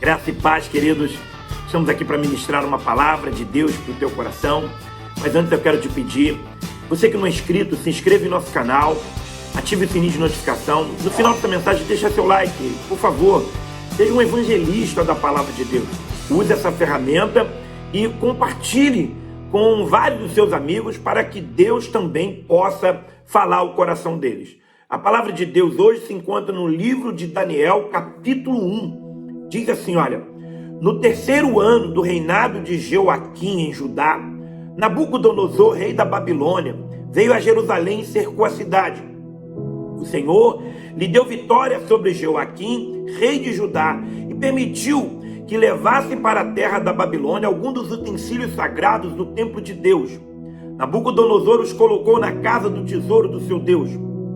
Graça e paz, queridos. Estamos aqui para ministrar uma palavra de Deus para o teu coração. Mas antes eu quero te pedir, você que não é inscrito, se inscreva em nosso canal, ative o sininho de notificação. No final dessa mensagem, deixa seu like, por favor. Seja um evangelista da palavra de Deus. Use essa ferramenta e compartilhe com vários dos seus amigos para que Deus também possa falar ao coração deles. A palavra de Deus hoje se encontra no livro de Daniel, capítulo 1. Diz assim, olha: no terceiro ano do reinado de Jeoaquim em Judá, Nabucodonosor, rei da Babilônia, veio a Jerusalém e cercou a cidade. O Senhor lhe deu vitória sobre Jeoaquim, rei de Judá, e permitiu que levassem para a terra da Babilônia alguns dos utensílios sagrados do templo de Deus. Nabucodonosor os colocou na casa do tesouro do seu Deus.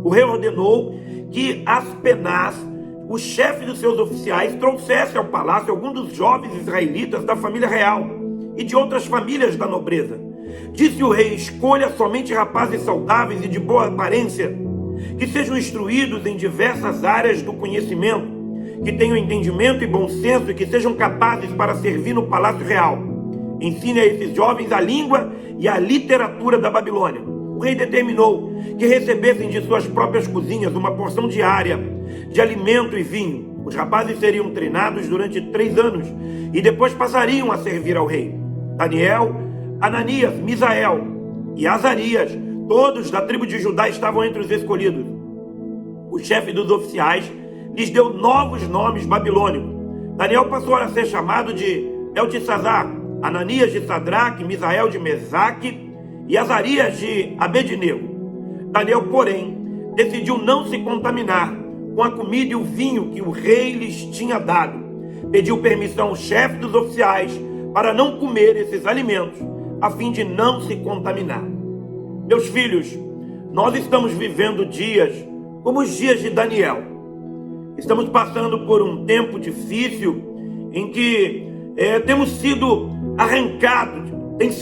O rei ordenou que Aspenaz, o chefe dos seus oficiais, trouxesse ao palácio alguns dos jovens israelitas da família real e de outras famílias da nobreza. Disse o rei: escolha somente rapazes saudáveis e de boa aparência, que sejam instruídos em diversas áreas do conhecimento, que tenham entendimento e bom senso e que sejam capazes para servir no palácio real. Ensine a esses jovens a língua e a literatura da Babilônia. O rei determinou que recebessem de suas próprias cozinhas uma porção diária de alimento e vinho. Os rapazes seriam treinados durante 3 anos e depois passariam a servir ao rei. Daniel, Ananias, Misael e Azarias, todos da tribo de Judá, estavam entre os escolhidos. O chefe dos oficiais lhes deu novos nomes babilônicos. Daniel passou a ser chamado de Beltesazar, Ananias de Sadraque, Misael de Mesaque e Azarias de Abednego. Daniel, porém, decidiu não se contaminar com a comida e o vinho que o rei lhes tinha dado. Pediu permissão ao chefe dos oficiais para não comer esses alimentos, a fim de não se contaminar. Meus filhos, nós estamos vivendo dias como os dias de Daniel. Estamos passando por um tempo difícil em que tem sido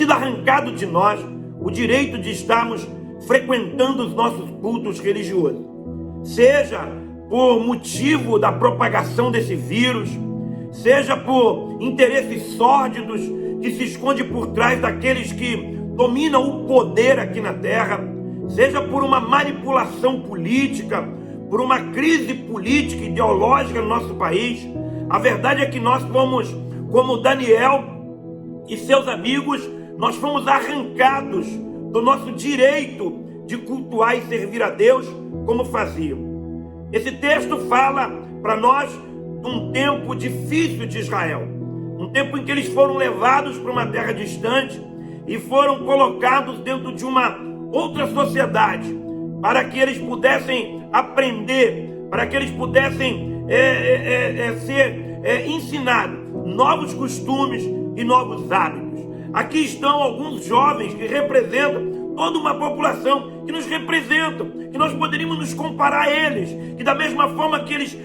arrancado de nós o direito de estarmos frequentando os nossos cultos religiosos. Seja por motivo da propagação desse vírus, seja por interesses sórdidos que se escondem por trás daqueles que dominam o poder aqui na terra, seja por uma manipulação política, por uma crise política e ideológica no nosso país. A verdade é que nós fomos, como Daniel e seus amigos, nós fomos arrancados do nosso direito de cultuar e servir a Deus como faziam. Esse texto fala para nós de um tempo difícil de Israel, um tempo em que eles foram levados para uma terra distante e foram colocados dentro de uma outra sociedade, para que eles pudessem aprender, para que eles pudessem ser ensinados novos costumes e novos hábitos. Aqui estão alguns jovens que representam toda uma população, que nos representam, que nós poderíamos nos comparar a eles, que da mesma forma que eles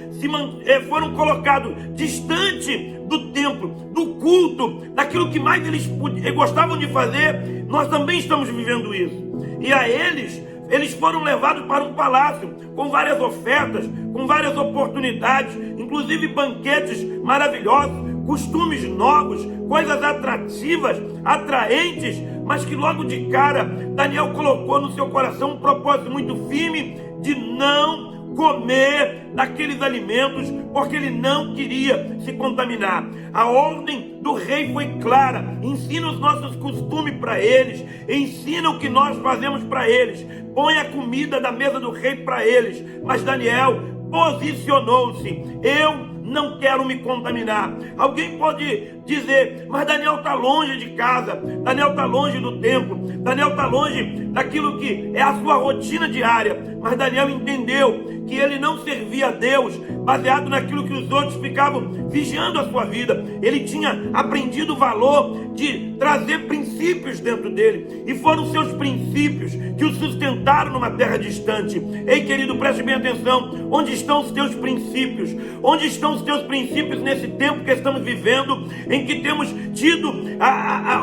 foram colocados distante do templo, do culto, daquilo que mais eles gostavam de fazer, nós também estamos vivendo isso. E a eles foram levados para um palácio com várias ofertas, com várias oportunidades, inclusive banquetes maravilhosos, costumes novos, coisas atrativas, atraentes, mas que logo de cara Daniel colocou no seu coração um propósito muito firme de não comer daqueles alimentos, porque ele não queria se contaminar. A ordem do rei foi clara: ensina os nossos costumes para eles, ensina o que nós fazemos para eles, põe a comida da mesa do rei para eles. Mas Daniel posicionou-se: eu não quero me contaminar. Alguém pode dizer: mas Daniel está longe de casa, Daniel está longe do templo, Daniel está longe daquilo que é a sua rotina diária. Mas Daniel entendeu que ele não servia a Deus baseado naquilo que os outros ficavam vigiando a sua vida. Ele tinha aprendido o valor de trazer princípios dentro dele, e foram seus princípios que o sustentaram numa terra distante. Ei, querido, preste bem atenção: onde estão os teus princípios? Onde estão os teus princípios nesse tempo que estamos vivendo, em que temos tido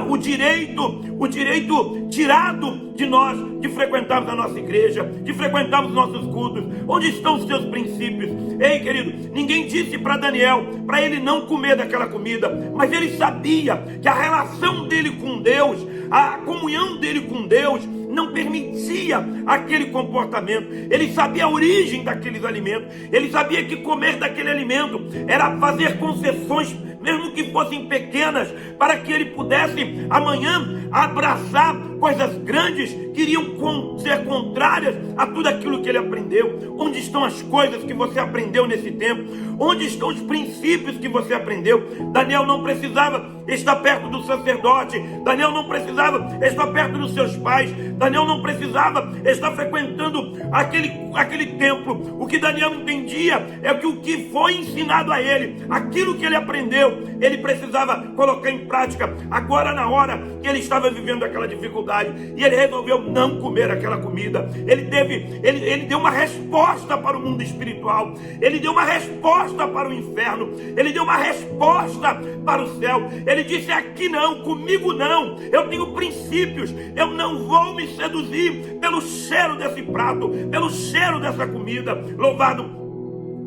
o direito tirado de nós, de frequentarmos a nossa igreja, de frequentarmos os nossos cultos? Onde estão os seus princípios? Ei, querido, ninguém disse para Daniel, para ele não comer daquela comida, mas ele sabia que a relação dele com Deus, a comunhão dele com Deus, não permitia aquele comportamento. Ele sabia a origem daqueles alimentos. Ele sabia que comer daquele alimento era fazer concessões, mesmo que fossem pequenas, para que ele pudesse amanhã abraçar coisas grandes que iriam ser contrárias a tudo aquilo que ele aprendeu. Onde estão as coisas que você aprendeu nesse tempo? Onde estão os princípios que você aprendeu? Daniel não precisava estar perto do sacerdote. Daniel não precisava estar perto dos seus pais. Daniel não precisava estar frequentando aquele templo. O que Daniel entendia é que o que foi ensinado a ele, aquilo que ele aprendeu, ele precisava colocar em prática agora, na hora que ele estava vivendo aquela dificuldade, e ele resolveu não comer aquela comida. Ele deu uma resposta para o mundo espiritual, ele deu uma resposta para o inferno, ele deu uma resposta para o céu. Ele disse: aqui não, comigo não, eu tenho princípios, eu não vou me seduzir pelo cheiro desse prato, pelo cheiro dessa comida. Louvado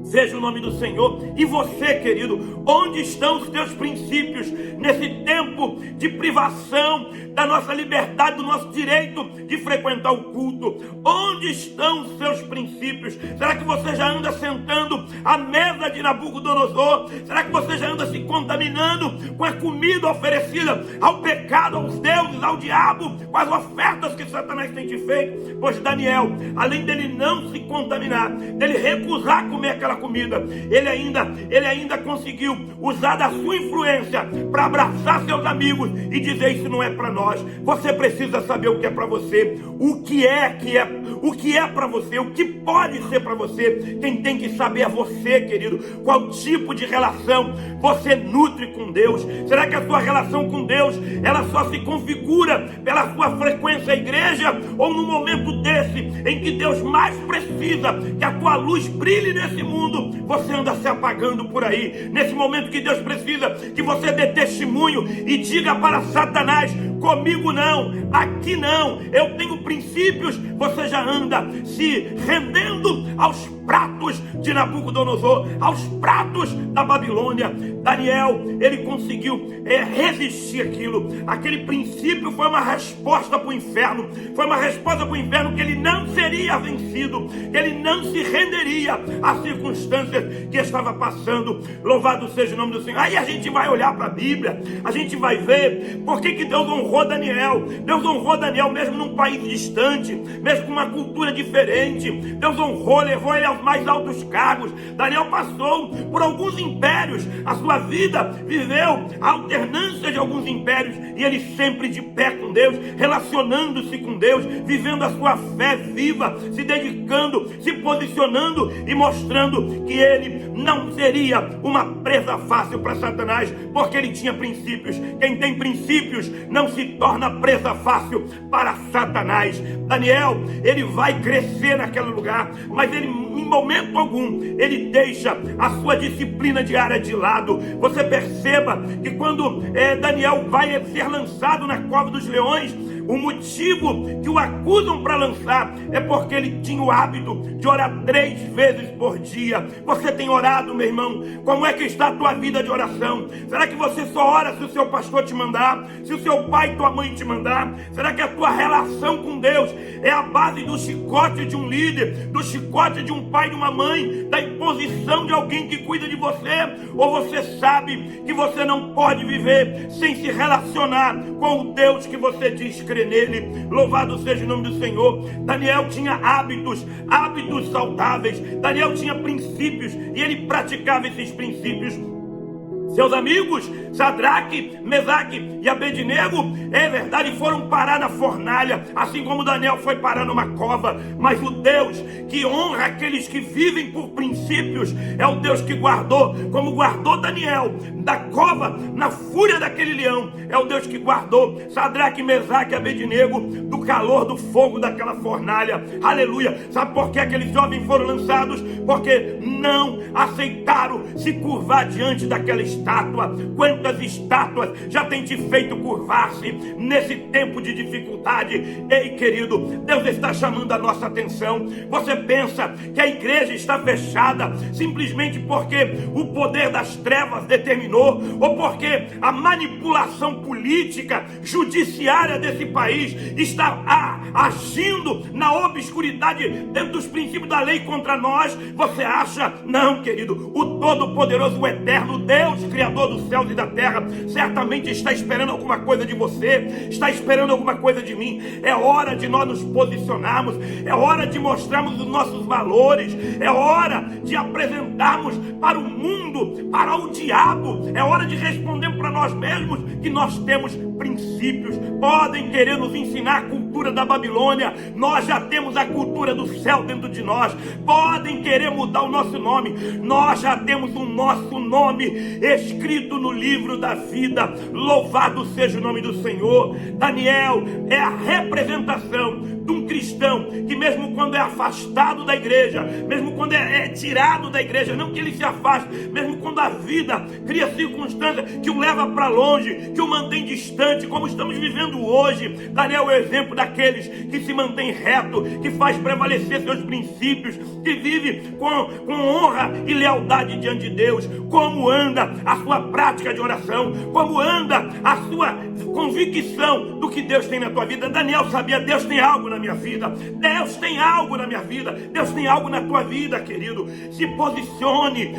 seja o nome do Senhor. E você, querido, onde estão os teus princípios nesse tempo de privação da nossa liberdade, do nosso direito de frequentar o culto? Onde estão os seus princípios? Será que você já anda sentando à mesa de Nabucodonosor? Será que você já anda se contaminando com a comida oferecida ao pecado, aos deuses, ao diabo, com as ofertas que Satanás tem te feito? Pois Daniel, além dele não se contaminar, dele recusar comer aquela comida, ele ainda conseguiu usar da sua influência para abraçar seus amigos e dizer: isso não é para nós. Você precisa saber o que é para você, o que é para você, o que pode ser para você. Quem tem que saber é você, querido. Qual tipo de relação você nutre com Deus? Será que a sua relação com Deus, ela só se configura pela sua frequência à igreja, ou no momento desse em que Deus mais precisa que a tua luz brilhe nesse mundo, você anda se apagando por aí? Nesse momento que Deus precisa que você dê testemunho e diga para Satanás: comigo não, aqui não, eu tenho princípios, você já anda se rendendo aos pratos de Nabucodonosor, aos pratos da Babilônia. Daniel, ele conseguiu resistir aquilo. Aquele princípio foi uma resposta para o inferno, foi uma resposta para o inferno, que ele não seria vencido, que ele não se renderia às circunstâncias que estava passando. Louvado seja o nome do Senhor. Aí a gente vai olhar para a Bíblia, a gente vai ver por que Deus honrou Daniel. Deus honrou Daniel mesmo num país distante, mesmo com uma cultura diferente. Deus honrou, levou ele aos mais altos cargos. Daniel passou por alguns impérios, a sua vida viveu a alternância de alguns impérios, e ele sempre de pé com Deus, relacionando-se com Deus, vivendo a sua fé viva, se dedicando, se posicionando e mostrando que ele não seria uma presa fácil para Satanás, porque ele tinha princípios. Quem tem princípios não se torna presa fácil para Satanás. Daniel, ele vai crescer naquele lugar, mas ele, em momento algum, ele deixa a sua disciplina diária de lado. Você perceba que quando Daniel vai ser lançado na cova dos leões, o motivo que o acusam para lançar é porque ele tinha o hábito de orar 3 vezes por dia. Você tem orado, meu irmão? Como é que está a tua vida de oração? Será que você só ora se o seu pastor te mandar? Se o seu pai e tua mãe te mandar? Será que a tua relação com Deus é a base do chicote de um líder, do chicote de um pai e de uma mãe, da imposição de alguém que cuida de você? Ou você sabe que você não pode viver sem se relacionar com o Deus que você diz crer nele? Louvado seja o nome do Senhor. Daniel tinha hábitos saudáveis. Daniel tinha princípios, e ele praticava esses princípios. Seus amigos, Sadraque, Mesaque e Abednego, é verdade, foram parar na fornalha, assim como Daniel foi parar numa cova. Mas o Deus que honra aqueles que vivem por princípios é o Deus que guardou, como guardou Daniel da cova, na fúria daquele leão. É o Deus que guardou Sadraque, Mesaque e Abednego do calor do fogo daquela fornalha. Aleluia. Sabe por que aqueles jovens foram lançados? Porque não aceitaram se curvar diante daquela estátua. estátua. Quantas estátuas já tem te feito curvar-se nesse tempo de dificuldade? Ei, querido, Deus está chamando a nossa atenção. Você pensa que a igreja está fechada simplesmente porque o poder das trevas determinou, ou porque a manipulação política, judiciária desse país está agindo na obscuridade dentro dos princípios da lei contra nós? Você acha? Não, querido. O Todo-Poderoso, o Eterno Deus, Criador dos céus e da terra, certamente está esperando alguma coisa de você, está esperando alguma coisa de mim. É hora de nós nos posicionarmos, é hora de mostrarmos os nossos valores, é hora de apresentarmos para o mundo, para o diabo, é hora de responder para nós mesmos que nós temos princípios. Podem querer nos ensinar a cultura da Babilônia, nós já temos a cultura do céu dentro de nós. Podem querer mudar o nosso nome, nós já temos o nosso nome escrito no livro da vida. Louvado seja o nome do Senhor. Daniel é a representação de um cristão que, mesmo quando é afastado da igreja, mesmo quando é tirado da igreja, não que ele se afaste, mesmo quando a vida cria circunstâncias que o leva para longe, que o mantém distante, como estamos vivendo hoje, Daniel é o exemplo daqueles que se mantém reto, que faz prevalecer seus princípios, que vive com honra e lealdade diante de Deus. Como anda a sua prática de oração, como anda a sua convicção do que Deus tem na tua vida. Daniel sabia: Deus tem algo na minha vida, Deus tem algo na minha vida, Deus tem algo na tua vida, querido. Se posicione,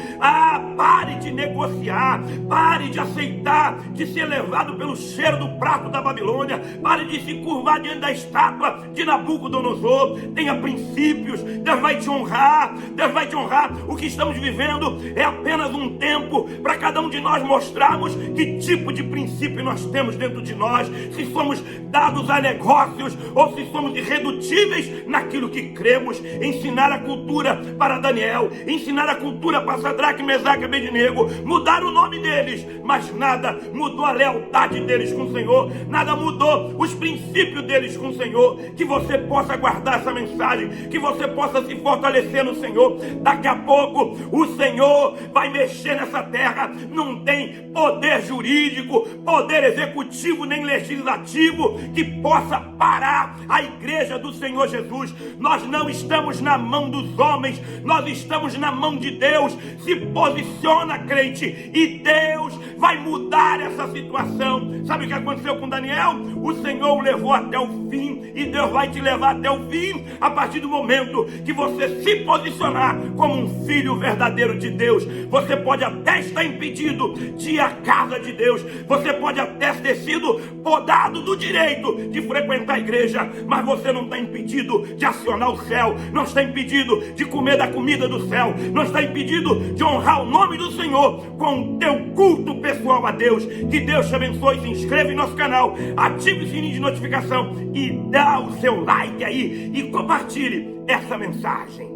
pare de negociar, pare de aceitar de ser levado pelo cheiro do prato da Babilônia, pare de se curvar diante da estátua de Nabucodonosor. Tenha princípios, Deus vai te honrar, Deus vai te honrar. O que estamos vivendo é apenas um tempo para cada um de nós mostrarmos que tipo de princípio nós temos dentro de nós, se somos dados a negócios ou se somos irredutíveis naquilo que cremos. Ensinar a cultura para Daniel, ensinar a cultura para Sadraque, Mesaque e Abednego, mudar o nome deles, mas nada mudou a lealdade deles com o Senhor, nada mudou os princípios deles com o Senhor. Que você possa guardar essa mensagem, que você possa se fortalecer no Senhor. Daqui a pouco o Senhor vai mexer nessa terra. Não tem poder jurídico, poder executivo nem legislativo que possa parar a igreja do Senhor Jesus. Nós não estamos na mão dos homens, nós estamos na mão de Deus. Se posiciona, crente, e Deus vai mudar essa situação. Sabe o que aconteceu com Daniel? O Senhor o levou até o fim, e Deus vai te levar até o fim a partir do momento que você se posicionar como um filho verdadeiro de Deus. Você pode até estar impedido de ir à casa de Deus, você pode até ter sido podado do direito de frequentar a igreja, mas você não está impedido de acionar o céu, não está impedido de comer da comida do céu, não está impedido de honrar o nome do Senhor com o teu culto pessoal a Deus. Que Deus te abençoe. Se inscreva em nosso canal, ative o sininho de notificação e dá o seu like aí e compartilhe essa mensagem.